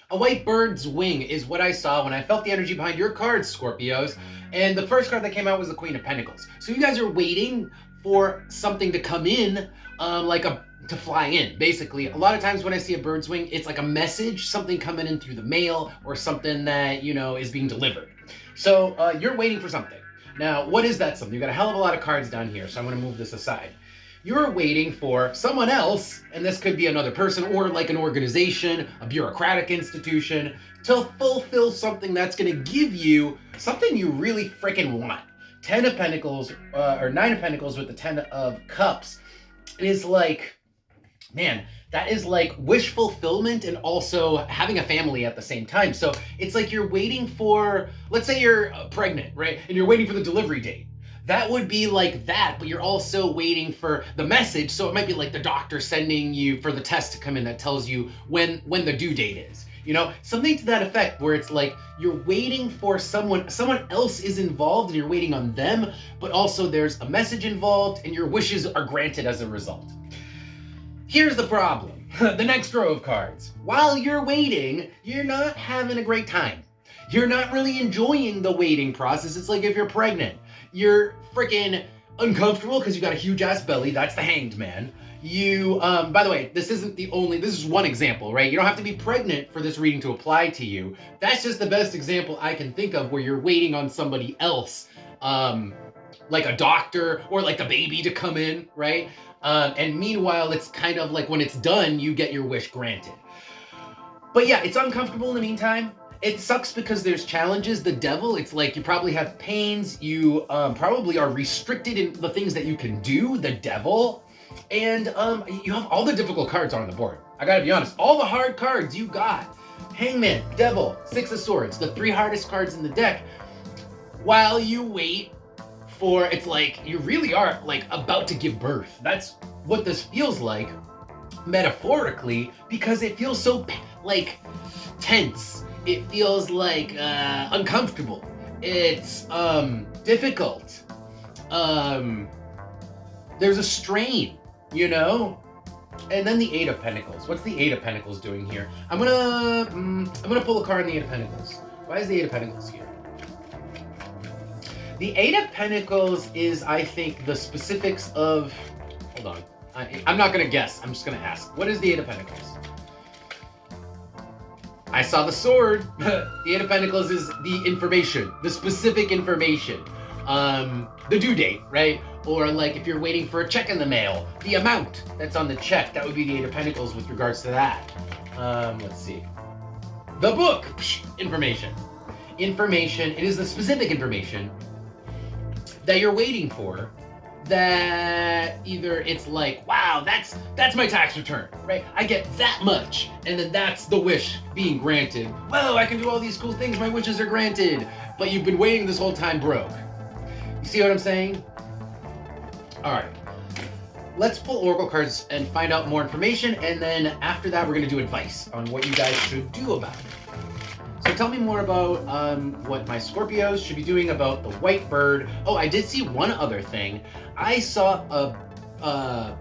A white bird's wing is what I saw when I felt the energy behind your cards, Scorpios. And the first card that came out was the Queen of Pentacles. So you guys are waiting for something to come in, to fly in. Basically, a lot of times when I see a bird's wing, it's like a message, something coming in through the mail or something that, is being delivered. So you're waiting for something. Now, what is that something? You got a hell of a lot of cards down here, so I'm going to move this aside. You're waiting for someone else, and this could be another person or like an organization, a bureaucratic institution, to fulfill something that's going to give you something you really freaking want. 10 of Pentacles, or 9 of Pentacles with the 10 of Cups is like, man, that is like wish fulfillment and also having a family at the same time. So it's like you're waiting for, let's say you're pregnant, right? And you're waiting for the delivery date. That would be like that, but you're also waiting for the message. So it might be like the doctor sending you for the test to come in that tells you when the due date is. Something to that effect, where it's like you're waiting for someone else is involved and you're waiting on them, but also there's a message involved and your wishes are granted as a result. Here's the problem. The next row of cards. While you're waiting, you're not having a great time. You're not really enjoying the waiting process. It's like if you're pregnant, you're freaking uncomfortable because you got a huge ass belly. That's the Hanged Man. You, by the way, this is one example, right? You don't have to be pregnant for this reading to apply to you. That's just the best example I can think of where you're waiting on somebody else, like a doctor or like the baby to come in, right? And meanwhile, it's kind of like when it's done, you get your wish granted. But yeah, it's uncomfortable in the meantime. It sucks because there's challenges. The Devil, it's like you probably have pains. You probably are restricted in the things that you can do, the Devil. And you have all the difficult cards on the board. I gotta be honest, all the hard cards you got. Hangman, Devil, Six of Swords, the 3 hardest cards in the deck. While you wait for, it's like you really are like about to give birth. That's what this feels like metaphorically, because it feels so like tense. It feels like uncomfortable. It's difficult. There's a strain, And then the 8 of Pentacles. What's the 8 of Pentacles doing here? I'm gonna pull a card in the 8 of Pentacles. Why is the 8 of Pentacles here? The 8 of Pentacles is, I think, the specifics of... Hold on. I'm not gonna guess. I'm just gonna ask. What is the 8 of Pentacles? I saw the sword. The 8 of Pentacles is the information, the specific information. The due date, right? Or like if you're waiting for a check in the mail, the amount that's on the check, that would be the 8 of Pentacles with regards to that. Let's see. The book, information. Information, it is the specific information that you're waiting for, that either it's like, wow, that's my tax return, right? I get that much, and then that's the wish being granted. Whoa, I can do all these cool things, my wishes are granted, but you've been waiting this whole time broke. You see what I'm saying? All right, let's pull Oracle cards and find out more information, and then after that, we're gonna do advice on what you guys should do about it. So tell me more about what my Scorpios should be doing about the white bird. Oh, I did see one other thing. I saw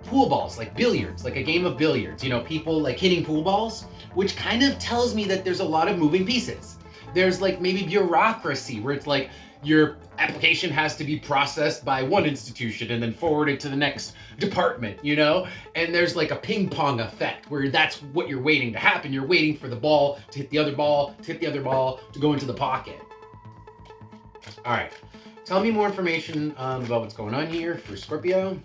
pool balls, like billiards, like a game of billiards. People like hitting pool balls, which kind of tells me that there's a lot of moving pieces. There's like maybe bureaucracy where it's like your application has to be processed by one institution and then forwarded to the next department, And there's like a ping pong effect where that's what you're waiting to happen. You're waiting for the ball to hit the other ball, to hit the other ball, to go into the pocket. All right, tell me more information about what's going on here for Scorpio.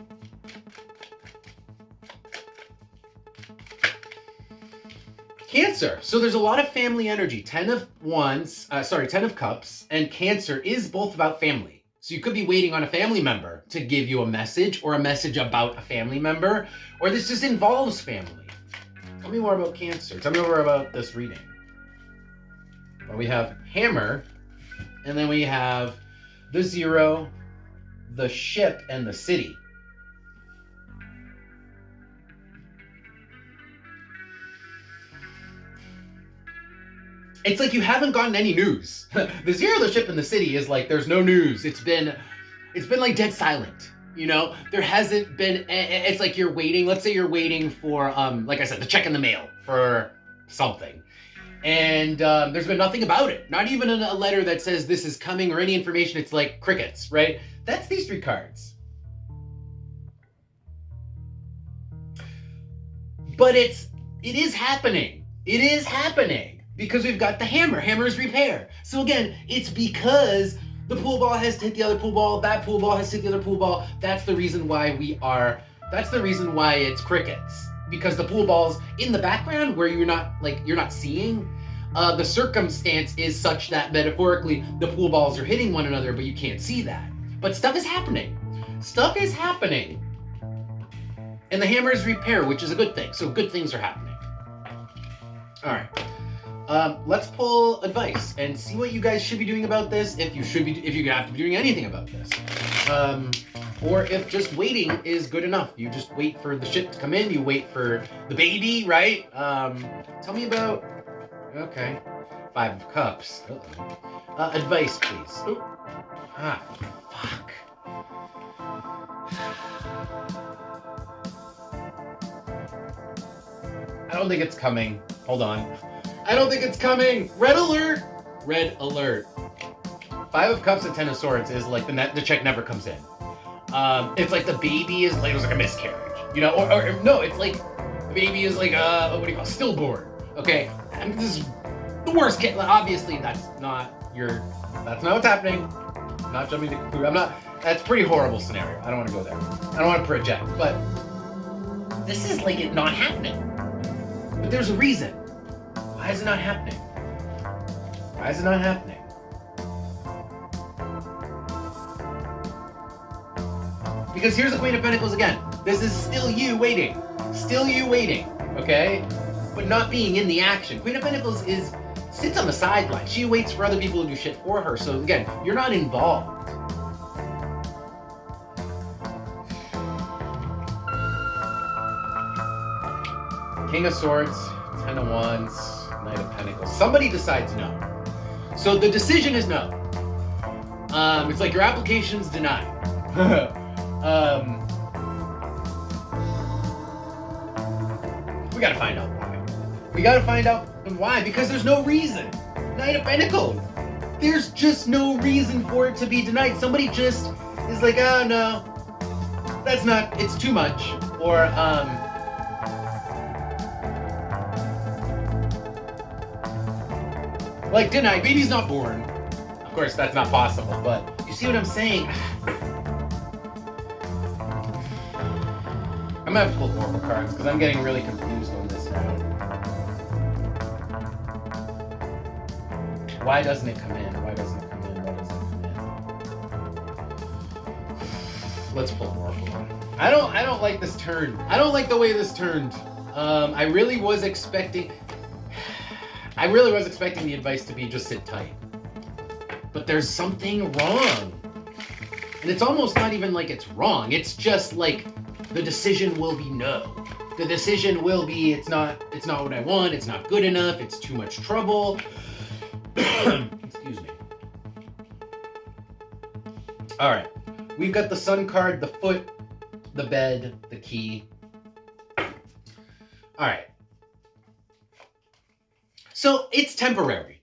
Cancer. So there's a lot of family energy. 10 of Cups, and Cancer is both about family. So you could be waiting on a family member to give you a message or a message about a family member, or this just involves family. Tell me more about Cancer. Tell me more about this reading. Well, we have Hammer, and then we have the 0, the Ship, and the City. It's like you haven't gotten any news. The 0, the Ship, and the City is like there's no news. It's been like dead silent. There hasn't been. It's like you're waiting. Let's say you're waiting for, like I said, the check in the mail for something, And there's been nothing about it. Not even a letter that says this is coming or any information. It's like crickets, right? That's these 3 cards. But it is happening. It is happening because we've got the hammer. Hammer is repair. So again, it's because the pool ball has hit the other pool ball. That pool ball has hit the other pool ball. That's the reason why it's crickets. Because the pool ball's in the background where you're not seeing. The circumstance is such that metaphorically the pool balls are hitting one another, but you can't see that. But stuff is happening. Stuff is happening. And the hammer is repair, which is a good thing. So good things are happening. All right. Let's pull advice and see what you guys should be doing about this. If you have to be doing anything about this. Or if just waiting is good enough. You just wait for the shit to come in. You wait for the baby, right? Tell me about... Okay. 5 of Cups. Advice, please. Ooh. Ah, fuck. I don't think it's coming. Hold on. I don't think it's coming. Red alert. Red alert. 5 of Cups and 10 of Swords is like the check never comes in. It's like the baby is like, it was like a miscarriage, you know, or no, it's like the baby is like what do you call it? Stillborn. Okay, and this is the worst case. Obviously, that's not what's happening. I'm not jumping to conclude. That's a pretty horrible scenario. I don't want to go there. I don't want to project, but this is like it not happening. But there's a reason. Why is it not happening? Why is it not happening? Because here's the Queen of Pentacles again. This is still you waiting. Still you waiting, okay? But not being in the action. Queen of Pentacles sits on the sideline. She waits for other people to do shit for her. So again, you're not involved. King of Swords, 10 of Wands, Knight of Pentacles. Somebody decides no. So the decision is no. It's like your application's denied. We gotta find out why. We gotta find out why, because there's no reason. Knight of Pentacles. There's just no reason for it to be denied. Somebody just is like, oh no, it's too much. Or, like denied, baby's not born. Of course, that's not possible, but you see what I'm saying? I'm gonna have to pull Oracle cards because I'm getting really confused on this now. Why doesn't it come in? Why doesn't it come in? Why doesn't it come in? Let's pull Oracle. I don't like this turn. I don't like the way this turned. I really was expecting the advice to be just sit tight. But there's something wrong. And it's almost not even like it's wrong. It's just like the decision will be no. The decision will be it's not what I want, it's not good enough, it's too much trouble. Excuse me. All right. We've got the Sun card, the foot, the bed, the key. All right. So it's temporary.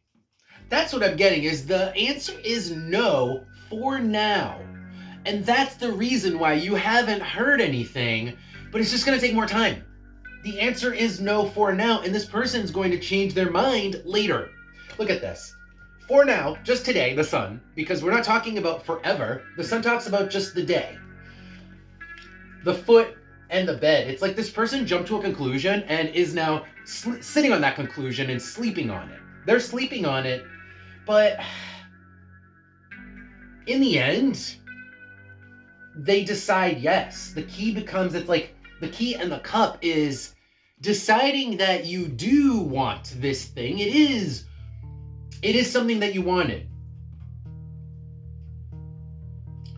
That's what I'm getting is the answer is no for now. And that's the reason why you haven't heard anything, but it's just going to take more time. The answer is no for now, and this person's going to change their mind later. Look at this. For now, just today, the Sun, because we're not talking about forever. The Sun talks about just the day. The foot and the bed. It's like this person jumped to a conclusion and is now sitting on that conclusion and sleeping on it. They're sleeping on it, but in the end, they decide yes. The key becomes, it's like the key and the cup is deciding that you do want this thing. It is something that you wanted.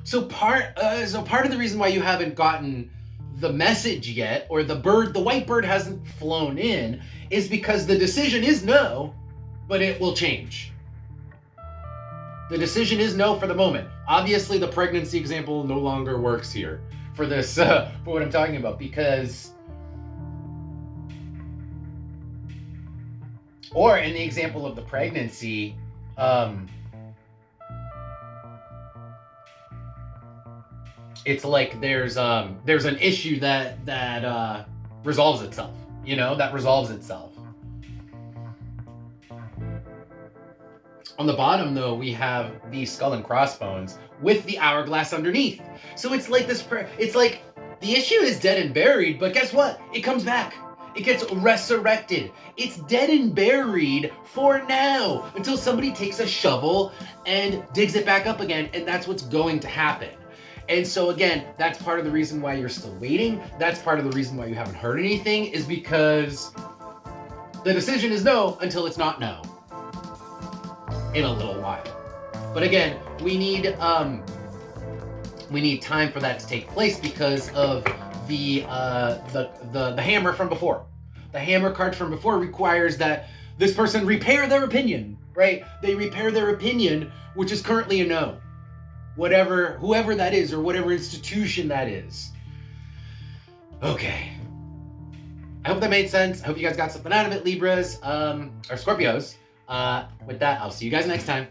So part of the reason why you haven't gotten the message yet, or the white bird hasn't flown in, is because the decision is no, but it will change. The decision is no for the moment. Obviously, the pregnancy example no longer works here for this, for what I'm talking about, because Or in the example of the pregnancy, it's like there's an issue that resolves itself. That resolves itself. On the bottom, though, we have the skull and crossbones with the hourglass underneath. So it's like it's like the issue is dead and buried, but guess what? It comes back. It gets resurrected. It's dead and buried for now until somebody takes a shovel and digs it back up again, and that's what's going to happen. And so again, that's part of the reason why you're still waiting. That's part of the reason why you haven't heard anything, is because the decision is no until it's not no in a little while. But again, we need time for that to take place because of the hammer from before. The hammer card from before requires that this person repair their opinion, right? They repair their opinion, which is currently a no. Whoever that is, or whatever institution that is. Okay. I hope that made sense. I hope you guys got something out of it, Libras, or Scorpios. With that, I'll see you guys next time.